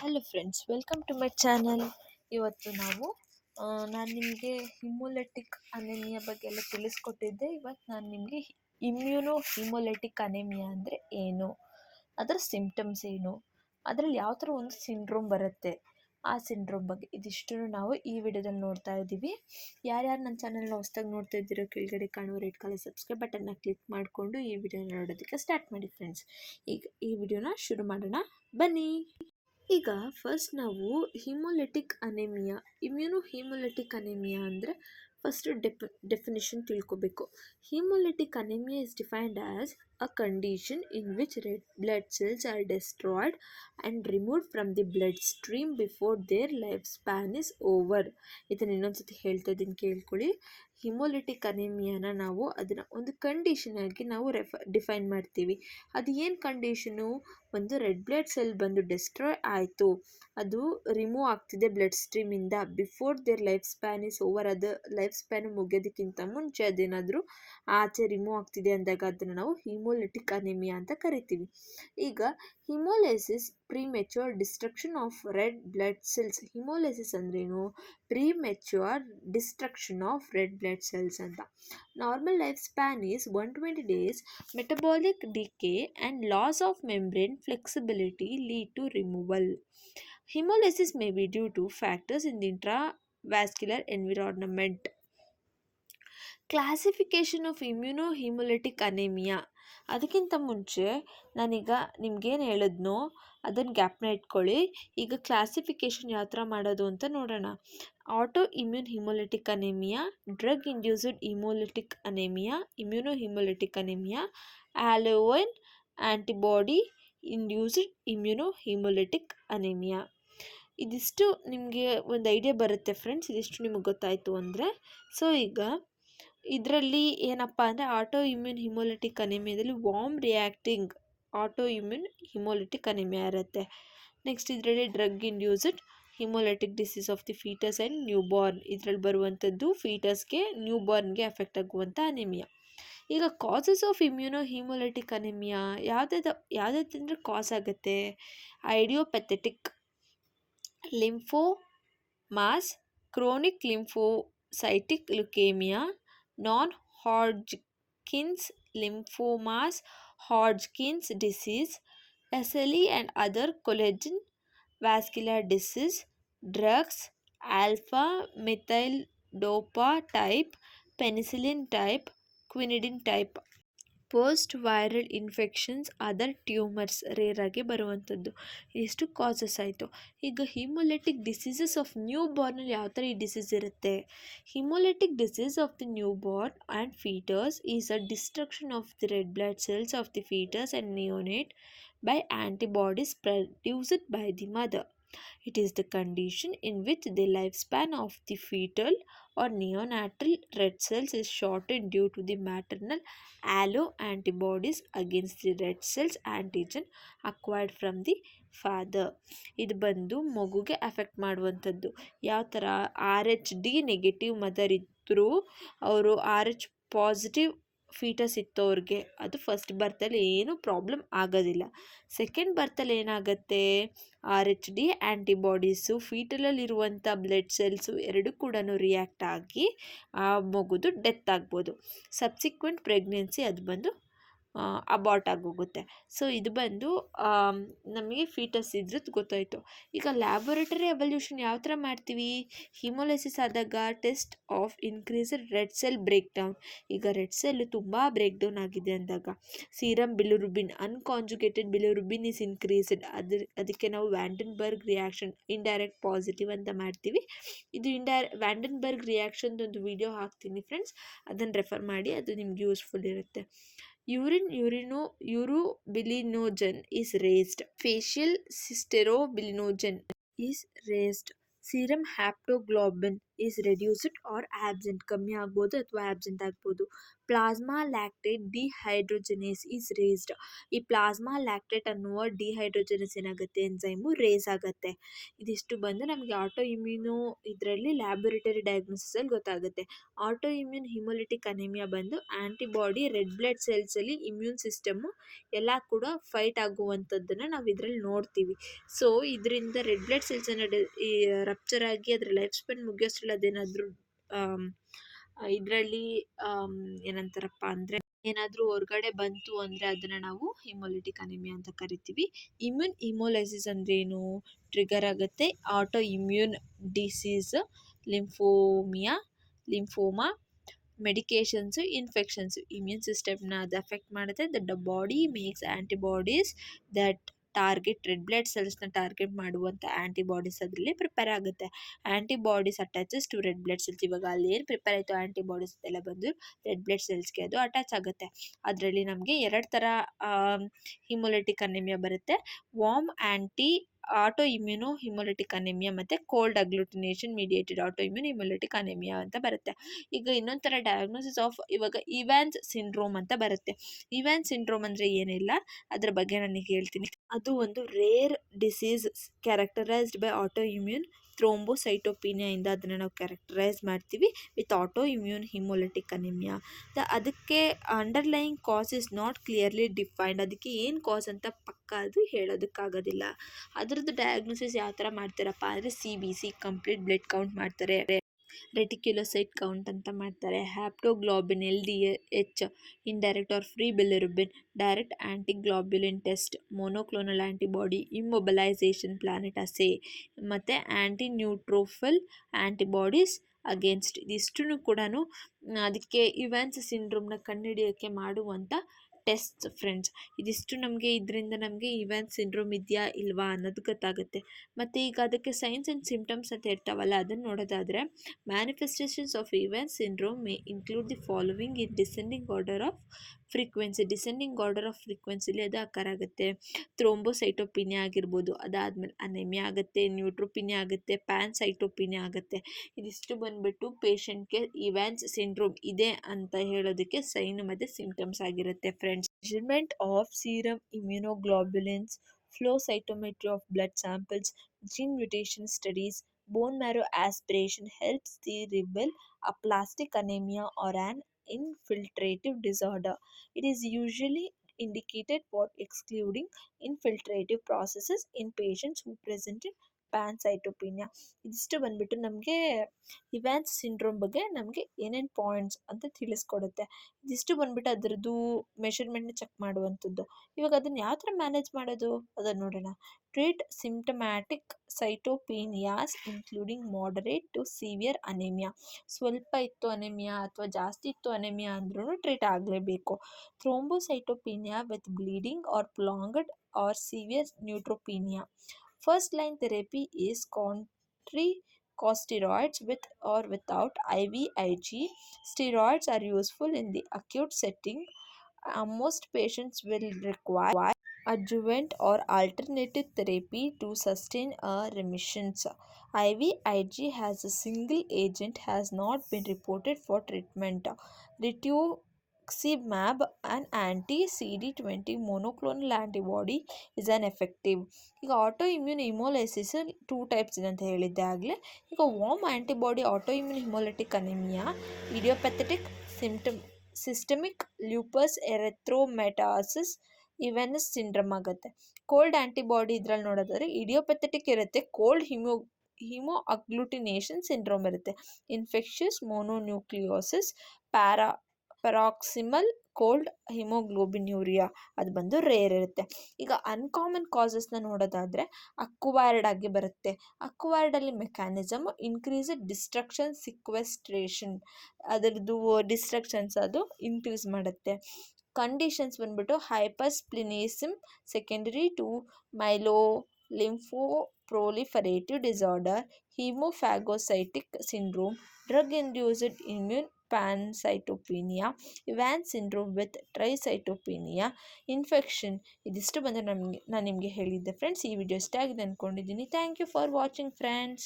Hello friends, welcome to my channel. ಇವತ್ತು ನಾನು ನಿಮಗೆ ಹಿಮೋಲೆಟಿಕ್ ಅನೆಮಿಯಾ ಬಗ್ಗೆ ಎಲ್ಲ ತಿಳಿಸ್ಕೊಟ್ಟಿದ್ದೆ. ಇವತ್ತು ನಾನು ನಿಮಗೆ ಇಮ್ಯುನೋ ಹಿಮೋಲೆಟಿಕ್ ಅನೆಮಿಯಾ ಅಂದರೆ ಏನು, ಅದರ ಸಿಂಪ್ಟಮ್ಸ್ ಏನು, ಅದರಲ್ಲಿ ಯಾವ ಥರ ಒಂದು ಸಿಂಡ್ರೋಮ್ ಬರುತ್ತೆ, ಆ ಸಿಂಡ್ರೋಮ್ ಬಗ್ಗೆ ಇದಿಷ್ಟು ನಾವು ಈ ವಿಡಿಯೋದಲ್ಲಿ ನೋಡ್ತಾ ಇದ್ದೀವಿ. ಯಾರ್ಯಾರು ನನ್ನ ಚಾನಲ್ನ ಹೊಸ್ದಾಗಿ ನೋಡ್ತಾ ಇದ್ದೀರೋ ಕೆಳಗಡೆ ಕಾಣುವ ರೆಡ್ ಕಲರ್ ಸಬ್ಸ್ಕ್ರೈಬ್ ಬಟನ್ನ ಕ್ಲಿಕ್ ಮಾಡಿಕೊಂಡು ಈ ವಿಡಿಯೋನ ನೋಡೋದಕ್ಕೆ ಸ್ಟಾರ್ಟ್ ಮಾಡಿ ಫ್ರೆಂಡ್ಸ್. ಈಗ ಈ ವಿಡಿಯೋನ ಶುರು ಮಾಡೋಣ, ಬನ್ನಿ. ಈಗ ಫಸ್ಟ್ ನಾವು ಹಿಮೋಲೆಟಿಕ್ ಅನೆಮಿಯಾ, ಇಮ್ಯುನೋ ಹಿಮೋಲೆಟಿಕ್ ಅನೆಮಿಯಾ ಅಂದರೆ ಫಸ್ಟ್ ಡೆಫಿನಿಷನ್ ತಿಳ್ಕೊಬೇಕು. Haemolytic anaemia is defined as a condition in which red blood cells are destroyed and removed from the blood stream before their life span is over. ಇದನ್ನು ಇನ್ನೊಂದ್ಸತಿ ಹೇಳ್ತಾ ಇದ್ದೀನಿ, ಕೇಳ್ಕೊಳ್ಳಿ. ಹಿಮೋಲೆಟಿಕ್ ಅನೆಮಿಯಾನ ನಾವು ಅದನ್ನು ಒಂದು ಕಂಡೀಷನ್ ಆಗಿ ನಾವು ಡಿಫೈನ್ ಮಾಡ್ತೀವಿ. ಅದು ಏನು ಕಂಡೀಷನು? ಒಂದು ರೆಡ್ ಬ್ಲಡ್ ಸೆಲ್ ಬಂದು ಡೆಸ್ಟ್ರಾಯ್ ಆಯಿತು, ಅದು ರಿಮೂವ್ ಆಗ್ತಿದೆ ಬ್ಲಡ್ ಸ್ಟ್ರೀಮಿಂದ before their life span is over. ಅದು ಲೈಫ್ ಸ್ಪ್ಯಾನ್ ಮುಗಿಯೋದಕ್ಕಿಂತ ಮುಂಚೆ ಅದೇನಾದರೂ ಆಚೆ ರಿಮೂವ್ ಆಗ್ತಿದೆ ಅಂದಾಗ ಅದನ್ನು ನಾವು ಹಿಮೋಲೆಟಿಕ್ ಅನೆಮಿಯಾ ಅಂತ ಕರಿತೀವಿ. ಈಗ haemolysis premature destruction of red blood cells. Haemolysis ಅಂದ್ರೇನು? Premature destruction of red blood cells ಅಂತ. Normal life span is 120 days. Metabolic decay and loss of membrane flexibility lead to removal. Hemolysis may be due to factors in the intravascular environment. Classification of immuno haemolytic anaemia. ಅದಕ್ಕಿಂತ ಮುಂಚೆ ನಾನೀಗ ನಿಮ್ಗೇನು ಹೇಳಿದ್ನೋ ಅದನ್ನು ಗ್ಯಾಪ್ನ ಇಟ್ಕೊಳ್ಳಿ. ಈಗ classification ಯಾವ ಥರ ಮಾಡೋದು ಅಂತ ನೋಡೋಣ. Auto immune haemolytic anaemia, drug induced haemolytic anaemia, immuno haemolytic anaemia, alloimmune antibody induced immuno haemolytic anaemia. ಇದಿಷ್ಟು ನಿಮಗೆ ಒಂದು ಐಡಿಯಾ ಬರುತ್ತೆ ಫ್ರೆಂಡ್ಸ್, ಇದಿಷ್ಟು ನಿಮಗೆ ಗೊತ್ತಾಯಿತು ಅಂದರೆ. ಸೊ ಈಗ ಇದರಲ್ಲಿ ಏನಪ್ಪ ಅಂದರೆ ಆಟೋ ಇಮ್ಯೂನ್ ಹಿಮೋಲೆಟಿಕ್ ಅನೆಮಿಯಾದಲ್ಲಿ warm reacting auto immune haemolytic anaemia ಇರುತ್ತೆ. ನೆಕ್ಸ್ಟ್ ಇದರಲ್ಲಿ drug induced haemolytic disease of the fetus and new born. ಇದರಲ್ಲಿ ಬರುವಂಥದ್ದು ಫೀಟಸ್ಗೆ ನ್ಯೂ ಬಾರ್ನ್ಗೆ ಎಫೆಕ್ಟ್ ಆಗುವಂಥ ಅನೆಮಿಯಾ. ಈಗ causes of immuno haemolytic anaemia ಯಾವುದಂದರೆ ಕಾಸ್ ಆಗುತ್ತೆ. Idiopathic lymphomas, chronic lymphocytic leukaemia, non-Hodgkin's lymphomas, Hodgkin's disease, SLE and other collagen vascular disease, drugs, alpha methyl dopa type, penicillin type, quinidine type. Post viral infections, other tumours rare ಆಗಿ ಬರುವಂಥದ್ದು. ಇಷ್ಟು causes ಆಯಿತು. ಈಗ ಹಿಮೋಲೆಟಿಕ್ diseases of new ಬಾರ್ನಲ್ಲಿ ಯಾವ ಥರ ಈ disease ಇರುತ್ತೆ? Haemolytic disease of the new born and fetus is a destruction of the red blood cells of the fetus and neonate by antibodies produced by the mother. It is the condition in which the lifespan of the fetal or neonatal red cells is shortened due to the maternal allo antibodies against the red cells antigen acquired from the father. ಇದು ಬಂದು ಮಗುಗೆ affect ಮಾಡುವಂಥದ್ದು. ಯಾವ ಥರ? RH-D negative mother ಇದ್ದರೂ ಅವರು RH positive foetus ಇತ್ತು ಅವ್ರಿಗೆ, ಅದು ಫಸ್ಟ್ ಬರ್ತಲ್ಲಿ ಏನೂ ಪ್ರಾಬ್ಲಮ್ ಆಗೋದಿಲ್ಲ. ಸೆಕೆಂಡ್ ಬರ್ತಲ್ಲಿ ಏನಾಗುತ್ತೆ? RH-D ಆ್ಯಂಟಿಬಾಡೀಸು ಫೀಟಲಲ್ಲಿರುವಂಥ ಬ್ಲಡ್ ಸೆಲ್ಸು ಎರಡೂ ಕೂಡ ರಿಯಾಕ್ಟ್ ಆಗಿ ಆ ಮಗುದು ಡೆತ್ ಆಗ್ಬೋದು. ಸಬ್ಸಿಕ್ವೆಂಟ್ ಪ್ರೆಗ್ನೆನ್ಸಿ ಅದು ಬಂದು ಅಬಾರ್ಟ್ ಆಗೋಗುತ್ತೆ. ಸೊ ಇದು ಬಂದು ನಮಗೆ ಫೀಟಸ್ ಇದ್ರದ್ದು ಗೊತ್ತಾಯಿತು. ಈಗ ಲ್ಯಾಬೊರೇಟರಿ ಎವಲ್ಯೂಷನ್ ಯಾವ ಥರ ಮಾಡ್ತೀವಿ? ಹಿಮೋಲೈಸಿಸ್ ಆದಾಗ test of increased red cell break down. ಈಗ ರೆಡ್ ಸೆಲ್ ತುಂಬ ಬ್ರೇಕ್ ಡೌನ್ ಆಗಿದೆ ಅಂದಾಗ serum bilirubin, unconjugated bilirubin is increased, ಅದಕ್ಕೆ ನಾವು ವ್ಯಾಂಡನ್ಬರ್ಗ್ ರಿಯಾಕ್ಷನ್ ಇಂಡೈರೆಕ್ಟ್ ಪಾಸಿಟಿವ್ ಅಂತ ಮಾಡ್ತೀವಿ. ಇದು ವ್ಯಾಂಡನ್ಬರ್ಗ್ ರಿಯಾಕ್ಷನ್ದೊಂದು ವಿಡಿಯೋ ಹಾಕ್ತೀನಿ ಫ್ರೆಂಡ್ಸ್, ಅದನ್ನು ರೆಫರ್ ಮಾಡಿ, ಅದು ನಿಮ್ಗೆ ಯೂಸ್ಫುಲ್ ಇರುತ್ತೆ. urobilinogen is raised. Facial sterobilinogen is raised. Serum haptoglobin is reduced or absent, ಕಮ್ಮಿ ಆಗ್ಬೋದು ಅಥವಾ ಆಬ್ಸೆಂಟ್ ಆಗ್ಬೋದು. Plasma lactate dehydrogenase is raised. ಈ ಪ್ಲಾಸ್ಮಾ ಲ್ಯಾಕ್ಟೇಟ್ ಅನ್ನುವ ಡಿಹೈಡ್ರೋಜನೇಸ್ ಏನಾಗುತ್ತೆ, ಎನ್ಸೈಮು ರೇಸ್ ಆಗುತ್ತೆ. ಇದಿಷ್ಟು ಬಂದು ನಮಗೆ ಆಟೋ ಇಮ್ಯೂನು ಇದರಲ್ಲಿ ಲ್ಯಾಬೊರೇಟರಿ ಡಯಾಗ್ನೋಸಿಸಲ್ಲಿ ಗೊತ್ತಾಗುತ್ತೆ. ಆಟೋ ಇಮ್ಯೂನ್ ಹಿಮೋಲಿಟಿಕ್ ಅನಿಮಿಯಾ ಬಂದು ಆ್ಯಂಟಿಬಾಡಿ ರೆಡ್ ಬ್ಲಡ್ ಸೆಲ್ಸಲ್ಲಿ ಇಮ್ಯೂನ್ ಸಿಸ್ಟಮ್ಮು ಎಲ್ಲ ಕೂಡ ಫೈಟ್ ಆಗುವಂಥದ್ದನ್ನು ನಾವು ಇದರಲ್ಲಿ ನೋಡ್ತೀವಿ. ಸೊ ಇದರಿಂದ ರೆಡ್ ಬ್ಲಡ್ ಸೆಲ್ಸನ್ನು ಈ ರಪ್ಚರ್ ಆಗಿ ಅದರ ಲೈಫ್ ಸ್ಪೆನ್ ಮುಗಿಯೋಷ್ಟ್ರಲ್ಲಿ ಅದೇನಾದರೂ ಇದರಲ್ಲಿ ಏನಂತಾರಪ್ಪ ಅಂದರೆ ಏನಾದರೂ ಹೊರಗಡೆ ಬಂತು ಅಂದರೆ ಅದನ್ನು ನಾವು ಹಿಮೋಲಿಟಿಕ್ ಅನಿಮಿಯಾ ಅಂತ ಕರಿತೀವಿ. ಇಮ್ಯೂನ್ ಹಿಮೋಲೈಸಿಸ್ ಅಂದರೆ ಏನು, ಟ್ರಿಗರ್ ಆಗುತ್ತೆ auto immune disease, lymphoma, medications, infections, immune ಸಿಸ್ಟಮ್ನ ಅದು ಅಫೆಕ್ಟ್ ಮಾಡುತ್ತೆ. The body makes antibodies that target red blood ಸೆಲ್ಸ್ನ ಟಾರ್ಗೆಟ್ ಮಾಡುವಂಥ ಆ್ಯಂಟಿಬಾಡೀಸ್ ಅದರಲ್ಲಿ ಪ್ರಿಪೇರ್ ಆಗುತ್ತೆ. Antibodies attaches to red blood cells. ಇವಾಗ ಅಲ್ಲಿ ಏನು ಪ್ರಿಪೇರ್ ಆಯಿತು ಆ್ಯಂಟಿಬಾಡೀಸ್ ಎಲ್ಲ ಬಂದು ರೆಡ್ ಬ್ಲಡ್ ಸೆಲ್ಸ್ಗೆ ಅದು ಅಟ್ಯಾಚ್ ಆಗುತ್ತೆ. ಅದರಲ್ಲಿ ನಮಗೆ 2 ಥರ ಹಿಮೋಲಿಟಿಕ್ ಅನಿಮಿಯಾ ಬರುತ್ತೆ. Warm auto immuno haemolytic anaemia ಮತ್ತು cold agglutination mediated auto immune haemolytic anaemia ಅಂತ ಬರುತ್ತೆ. ಈಗ ಇನ್ನೊಂದು ಥರ ಡಯಾಗ್ನೋಸಿಸ್ ಆಫ್ ಇವಾಗ ಇವ್ಯಾನ್ಸ್ ಸಿಂಡ್ರೋಮ್ ಅಂತ ಬರುತ್ತೆ. ಇವ್ಯಾನ್ಸ್ ಸಿಂಡ್ರೋಮ್ ಅಂದರೆ ಏನಿಲ್ಲ, ಅದ್ರ ಬಗ್ಗೆ ನನಗೆ ಹೇಳ್ತೀನಿ. ಅದು ಒಂದು rare disease characterised by auto immune ಥ್ರೋಂಬೋಸೈಟೋಪಿನಿಯಾಯಿಂದ ಅದನ್ನು ನಾವು ಕ್ಯಾರೆಕ್ಟರೈಸ್ ಮಾಡ್ತೀವಿ with auto immune haemolytic anaemia. ಅದಕ್ಕೆ underlying cause is not clearly defined. ಅದಕ್ಕೆ ಏನು ಕಾಸ್ ಅಂತ ಪಕ್ಕ ಅದು ಹೇಳೋದಕ್ಕಾಗೋದಿಲ್ಲ. ಅದರದ್ದು ಡಯಾಗ್ನೋಸಿಸ್ ಯಾವ ಥರ ಮಾಡ್ತಾರಪ್ಪ ಅಂದರೆ CBC ಕಂಪ್ಲೀಟ್ ಬ್ಲಡ್ ಕೌಂಟ್ ಮಾಡ್ತಾರೆ, ರೆಟಿಕ್ಯುಲೋಸೈಟ್ ಕೌಂಟ್ ಅಂತ ಮಾಡ್ತಾರೆ, haptoglobin LDH, indirect or free bilirubin, direct antiglobulin test, monoclonal antibody, immobilisation platelet assay ಮತ್ತು ಆ್ಯಂಟಿ ನ್ಯೂಟ್ರೋಫಿಲ್ ಆ್ಯಂಟಿಬಾಡೀಸ್ ಅಗೇನ್ಸ್ಟ್. ಇದಿಷ್ಟೂ ಕೂಡ ಅದಕ್ಕೆ ಇವ್ಯಾನ್ಸ್ ಸಿಂಡ್ರೋಮ್ನ ಕಂಡುಹಿಡಿಯೋಕ್ಕೆ ಮಾಡುವಂಥ ಟೆಸ್ಟ್ ಫ್ರೆಂಡ್ಸ್. ಇದಿಷ್ಟು ನಮಗೆ ಇದರಿಂದ ನಮಗೆ ಇವ್ಯಾನ್ಸ್ ಸಿಂಡ್ರೋಮ್ ಇದೆಯಾ ಇಲ್ವಾ ಅನ್ನೋದು ಗೊತ್ತಾಗುತ್ತೆ. ಮತ್ತು ಈಗ ಅದಕ್ಕೆ ಸೈನ್ಸ್ ಆ್ಯಂಡ್ ಸಿಂಪ್ಟಮ್ಸ್ ಅಂತ ಇರ್ತಾವಲ್ಲ, ಅದನ್ನು ನೋಡೋದಾದರೆ manifestations of Evans syndrome may include the following in descending order of ಫ್ರೀಕ್ವೆನ್ಸಿಲಿ ಅದು ಅಕರ್ ಆಗುತ್ತೆ. ಥ್ರೋಂಬೋಸೈಟೋಪಿನಿಯಾ ಆಗಿರ್ಬೋದು, ಅದಾದಮೇಲೆ ಅನೆಮಿಯಾ ಆಗುತ್ತೆ, ನ್ಯೂಟ್ರೋಪಿನಿಯಾ ಆಗುತ್ತೆ, ಪ್ಯಾನ್ಸೈಟೋಪಿನಿಯಾ ಆಗುತ್ತೆ. ಇದಿಷ್ಟು ಬಂದುಬಿಟ್ಟು ಪೇಷಂಟ್ಗೆ ಇವ್ಯಾನ್ಸ್ ಸಿಂಡ್ರೋಮ್ ಇದೆ ಅಂತ ಹೇಳೋದಕ್ಕೆ ಸೈನ್ ಮತ್ತು ಸಿಂಪ್ಟಮ್ಸ್ ಆಗಿರುತ್ತೆ friends. Measurement of serum immunoglobulins, flow cytometry of blood samples, gene mutation studies, bone marrow aspiration helps the reveal aplastic anemia or an infiltrative disorder. It is usually indicated for excluding infiltrative processes in patients who presented ಪ್ಯಾನ್ಸೈಟೋಪಿನಿಯಾ. ಇದಿಷ್ಟು ಬಂದುಬಿಟ್ಟು ನಮಗೆ ಇವ್ಯಾನ್ಸ್ syndrome ಬಗ್ಗೆ ನಮಗೆ ಏನೇನು points ಅಂತ ತಿಳಿಸ್ಕೊಡುತ್ತೆ. ಇದಿಷ್ಟು ಬಂದುಬಿಟ್ಟು ಅದರದ್ದು ಮೆಷರ್ಮೆಂಟ್ನ ಚೆಕ್ ಮಾಡುವಂಥದ್ದು. ಇವಾಗ ಅದನ್ನು ಯಾವ ಥರ ಮ್ಯಾನೇಜ್ ಮಾಡೋದು ಅದನ್ನು ನೋಡೋಣ. Treat symptomatic cytopenias including moderate to severe anaemia. ಸ್ವಲ್ಪ ಇತ್ತು ಅನೆಮಿಯಾ ಅಥವಾ ಜಾಸ್ತಿ ಇತ್ತು ಅನೆಮಿಯಾ ಅಂದ್ರೂ ಟ್ರೀಟ್ ಆಗಲೇಬೇಕು. Thrombocytopenia with bleeding or prolonged or severe neutropenia. First line therapy is corticosteroids with or without IVIG. Steroids are useful in the acute setting. Most patients will require adjuvant or alternative therapy to sustain a remission. IVIG as a single agent has not been reported for treatment. Rituximab, an anti-CD20 monoclonal antibody, is an effective. ಈಗ auto immune haemolysis 2 types ಇದೆ ಅಂತ ಹೇಳಿದ್ದೆ ಆಗಲೇ. ಈಗ warm antibody auto immune haemolytic anaemia idiopathic systemic lupus erythematosus Evans syndrome ಆಗುತ್ತೆ. Cold antibody ಇದರಲ್ಲಿ ನೋಡೋದಾದರೆ idiopathic ಇರುತ್ತೆ, ಕೋಲ್ಡ್ ಹಿಮೋ ಅಗ್ಲೂಟಿನೇಷನ್ ಸಿಂಡ್ರೋಮ್ ಇರುತ್ತೆ. Infectious mononucleosis, paroxysmal cold haemoglobinuria ಅದು ಬಂದು ರೇರ್ ಇರುತ್ತೆ. ಈಗ ಅನ್ಕಾಮನ್ ಕಾಸಸ್ನ ನೋಡೋದಾದರೆ ಅಕ್ವೈರ್ಡ್ ಆಗಿ ಬರುತ್ತೆ. ಅಕ್ವೈರ್ಡಲ್ಲಿ ಮೆಕ್ಯಾನಿಸಮ್ ಇನ್ಕ್ರೀಸ್ಡ್ ಡಿಸ್ಟ್ರಕ್ಷನ್ ಸಿಕ್ವೆಸ್ಟ್ರೇಷನ್, ಅದರದ್ದು ಡಿಸ್ಟ್ರಕ್ಷನ್ಸ್ ಅದು ಇನ್ಕ್ರೀಸ್ ಮಾಡುತ್ತೆ. ಕಂಡೀಷನ್ಸ್ ಬಂದ್ಬಿಟ್ಟು hypersplenism secondary to myelolymphoproliferative disorder, haemophagocytic syndrome, drug induced immune pancytopenia, Evans syndrome with tricytopenia, infection. ಇದಿಷ್ಟು ಬಂದು ನಾನು ನಿಮಗೆ ಹೇಳಿದ್ದೆ ಫ್ರೆಂಡ್ಸ್. ಈ ವಿಡಿಯೋ ಇಷ್ಟ ಆಗಿದೆ ಅಂದ್ಕೊಂಡಿದ್ದೀನಿ. Thank you for watching friends.